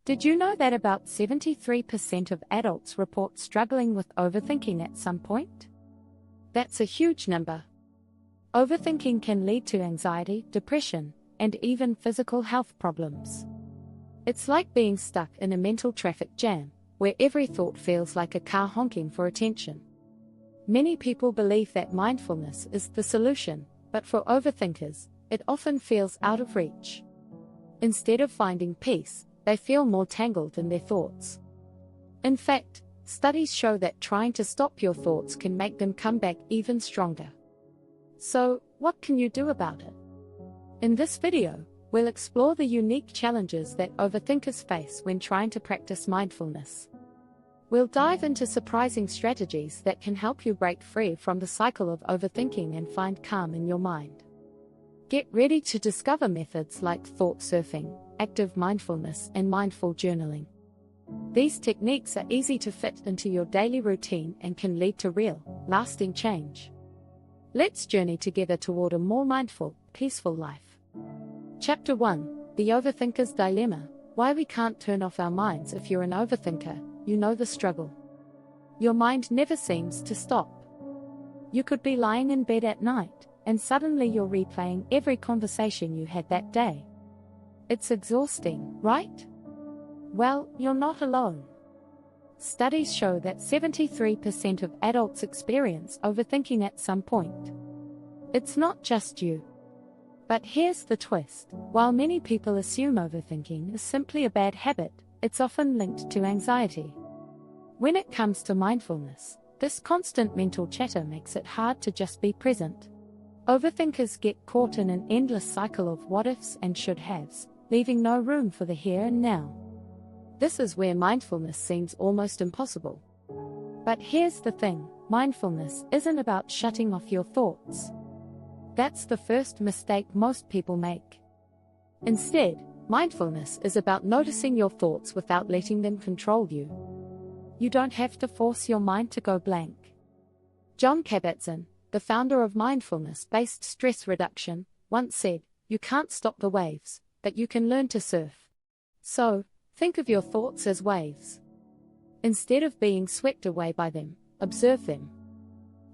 Did you know that about 73% of adults report struggling with overthinking at some point? That's a huge number. Overthinking can lead to anxiety, depression, and even physical health problems. It's like being stuck in a mental traffic jam, where every thought feels like a car honking for attention. Many people believe that mindfulness is the solution, but for overthinkers, it often feels out of reach. Instead of finding peace, they feel more tangled in their thoughts. In fact, studies show that trying to stop your thoughts can make them come back even stronger. So, what can you do about it? In this video, we'll explore the unique challenges that overthinkers face when trying to practice mindfulness. We'll dive into surprising strategies that can help you break free from the cycle of overthinking and find calm in your mind. Get ready to discover methods like thought surfing, active mindfulness, and mindful journaling. These techniques are easy to fit into your daily routine and can lead to real, lasting change. Let's journey together toward a more mindful, peaceful life. Chapter 1: The Overthinker's Dilemma. Why we can't turn off our minds. If you're an overthinker, you know the struggle. Your mind never seems to stop. You could be lying in bed at night, and suddenly you're replaying every conversation you had that day. It's exhausting, right? Well, you're not alone. Studies show that 73% of adults experience overthinking at some point. It's not just you. But here's the twist: while many people assume overthinking is simply a bad habit, it's often linked to anxiety. When it comes to mindfulness, this constant mental chatter makes it hard to just be present. Overthinkers get caught in an endless cycle of what-ifs and should-haves, leaving no room for the here and now. This is where mindfulness seems almost impossible. But here's the thing: mindfulness isn't about shutting off your thoughts. That's the first mistake most people make. Instead, mindfulness is about noticing your thoughts without letting them control you. You don't have to force your mind to go blank. Jon Kabat-Zinn, the founder of mindfulness-based stress reduction, once said, "You can't stop the waves, but you can learn to surf." So, think of your thoughts as waves. Instead of being swept away by them, observe them.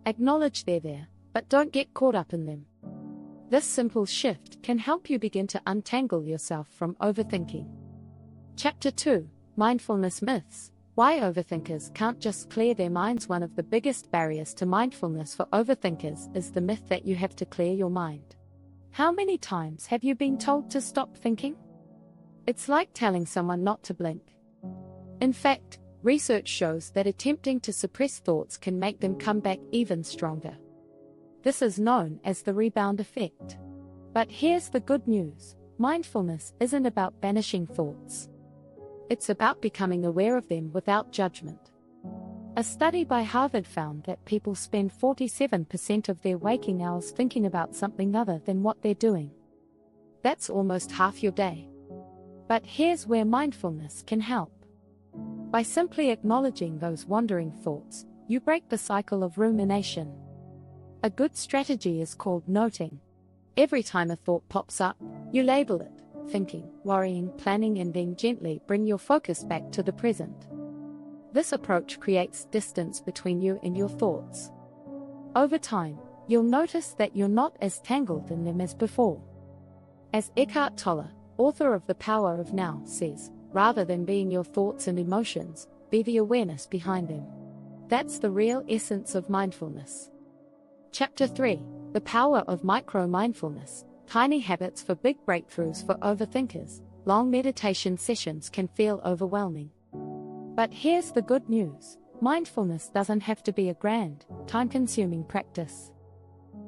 Acknowledge they're there, but don't get caught up in them. This simple shift can help you begin to untangle yourself from overthinking. Chapter 2: Mindfulness Myths. Why overthinkers can't just clear their minds. One of the biggest barriers to mindfulness for overthinkers is the myth that you have to clear your mind. How many times have you been told to stop thinking? It's like telling someone not to blink. In fact, research shows that attempting to suppress thoughts can make them come back even stronger. This is known as the rebound effect. But here's the good news: mindfulness isn't about banishing thoughts. It's about becoming aware of them without judgment. A study by Harvard found that people spend 47% of their waking hours thinking about something other than what they're doing. That's almost half your day. But here's where mindfulness can help. By simply acknowledging those wandering thoughts, you break the cycle of rumination. A good strategy is called noting. Every time a thought pops up, you label it: thinking, worrying, planning, and then gently bring your focus back to the present. This approach creates distance between you and your thoughts. Over time, you'll notice that you're not as tangled in them as before. As Eckhart Tolle, author of The Power of Now, says, rather than being your thoughts and emotions, be the awareness behind them. That's the real essence of mindfulness. Chapter 3: The Power of Micro-Mindfulness. Tiny habits for big breakthroughs. For overthinkers, long meditation sessions can feel overwhelming. But here's the good news: mindfulness doesn't have to be a grand, time-consuming practice.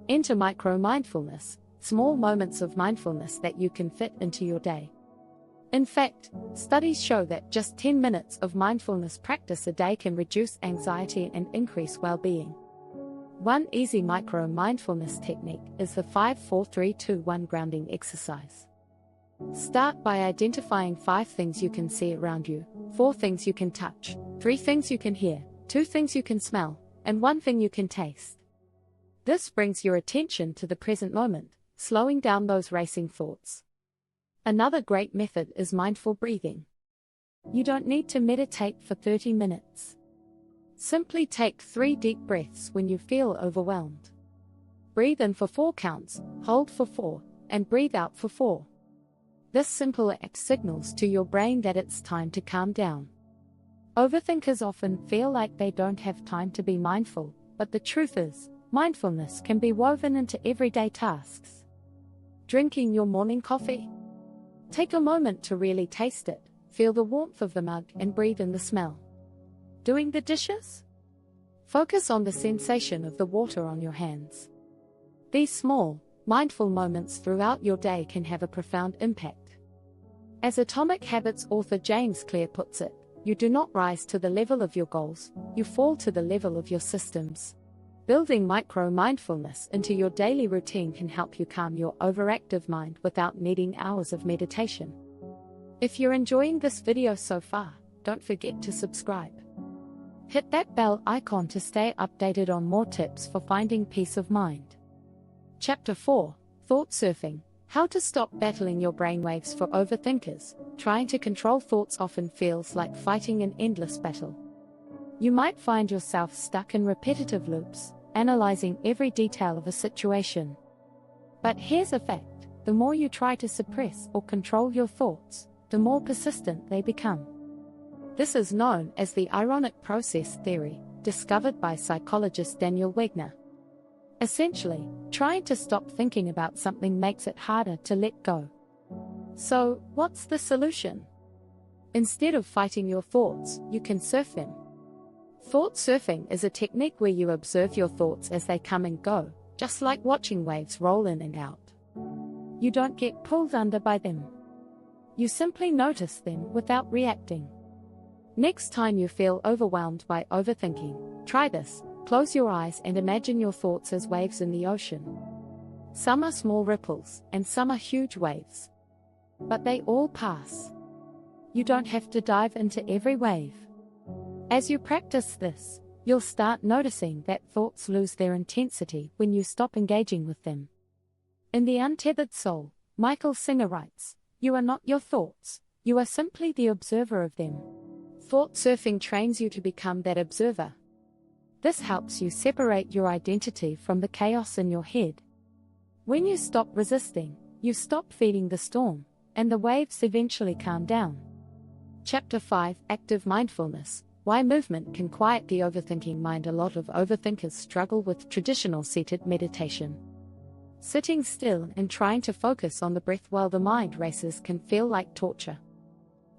Enter micro-mindfulness, small moments of mindfulness that you can fit into your day. In fact, studies show that just 10 minutes of mindfulness practice a day can reduce anxiety and increase well-being. One easy micro-mindfulness technique is the 5-4-3-2-1 grounding exercise. Start by identifying 5 things you can see around you, 4 things you can touch, 3 things you can hear, 2 things you can smell, and 1 thing you can taste. This brings your attention to the present moment, slowing down those racing thoughts. Another great method is mindful breathing. You don't need to meditate for 30 minutes. Simply take 3 deep breaths when you feel overwhelmed. Breathe in for 4 counts, hold for 4, and breathe out for 4. This simple act signals to your brain that it's time to calm down. Overthinkers often feel like they don't have time to be mindful, but the truth is, mindfulness can be woven into everyday tasks. Drinking your morning coffee? Take a moment to really taste it, feel the warmth of the mug and breathe in the smell. Doing the dishes? Focus on the sensation of the water on your hands. These small, mindful moments throughout your day can have a profound impact. As Atomic Habits author James Clear puts it, you do not rise to the level of your goals, you fall to the level of your systems. Building micro-mindfulness into your daily routine can help you calm your overactive mind without needing hours of meditation. If you're enjoying this video so far, don't forget to subscribe. Hit that bell icon to stay updated on more tips for finding peace of mind. Chapter 4, Thought Surfing. How to stop battling your brainwaves. For overthinkers, trying to control thoughts often feels like fighting an endless battle. You might find yourself stuck in repetitive loops, analyzing every detail of a situation. But here's a fact: the more you try to suppress or control your thoughts, the more persistent they become. This is known as the ironic process theory, discovered by psychologist Daniel Wegner. Essentially, trying to stop thinking about something makes it harder to let go. So, what's the solution? Instead of fighting your thoughts, you can surf them. Thought surfing is a technique where you observe your thoughts as they come and go, just like watching waves roll in and out. You don't get pulled under by them. You simply notice them without reacting. Next time you feel overwhelmed by overthinking, try this. Close your eyes and imagine your thoughts as waves in the ocean. Some are small ripples, and some are huge waves. But they all pass. You don't have to dive into every wave. As you practice this, you'll start noticing that thoughts lose their intensity when you stop engaging with them. In The Untethered Soul, Michael Singer writes, "You are not your thoughts, you are simply the observer of them." Thought surfing trains you to become that observer. This helps you separate your identity from the chaos in your head. When you stop resisting, you stop feeding the storm, and the waves eventually calm down. Chapter 5, Active Mindfulness. Why movement can quiet the overthinking mind. A lot of overthinkers struggle with traditional seated meditation. Sitting still and trying to focus on the breath while the mind races can feel like torture.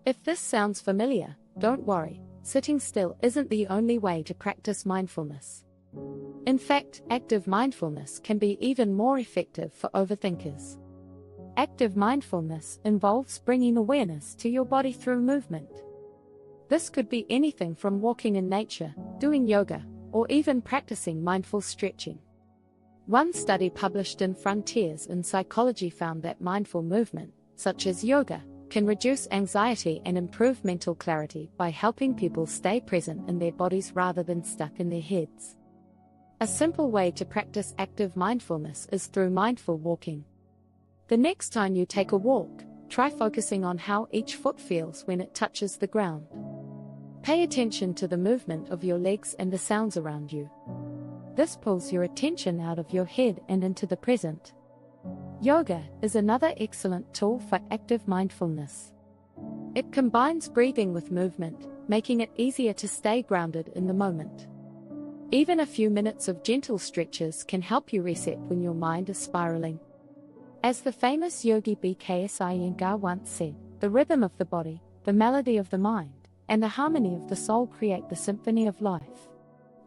If this sounds familiar, don't worry. Sitting still isn't the only way to practice mindfulness. In fact, active mindfulness can be even more effective for overthinkers. Active mindfulness involves bringing awareness to your body through movement. This could be anything from walking in nature, doing yoga, or even practicing mindful stretching. One study published in Frontiers in Psychology found that mindful movement, such as yoga, can reduce anxiety and improve mental clarity by helping people stay present in their bodies rather than stuck in their heads. A simple way to practice active mindfulness is through mindful walking. The next time you take a walk, try focusing on how each foot feels when it touches the ground. Pay attention to the movement of your legs and the sounds around you. This pulls your attention out of your head and into the present. Yoga is another excellent tool for active mindfulness. It combines breathing with movement, making it easier to stay grounded in the moment. Even a few minutes of gentle stretches can help you reset when your mind is spiraling. As the famous yogi B.K.S. Iyengar once said, "The rhythm of the body, the melody of the mind, and the harmony of the soul create the symphony of life."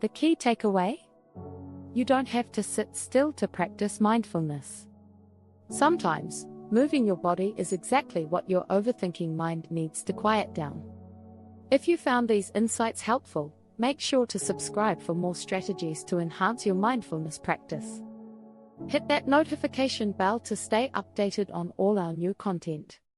The key takeaway? You don't have to sit still to practice mindfulness. Sometimes, moving your body is exactly what your overthinking mind needs to quiet down. If you found these insights helpful, make sure to subscribe for more strategies to enhance your mindfulness practice. Hit that notification bell to stay updated on all our new content.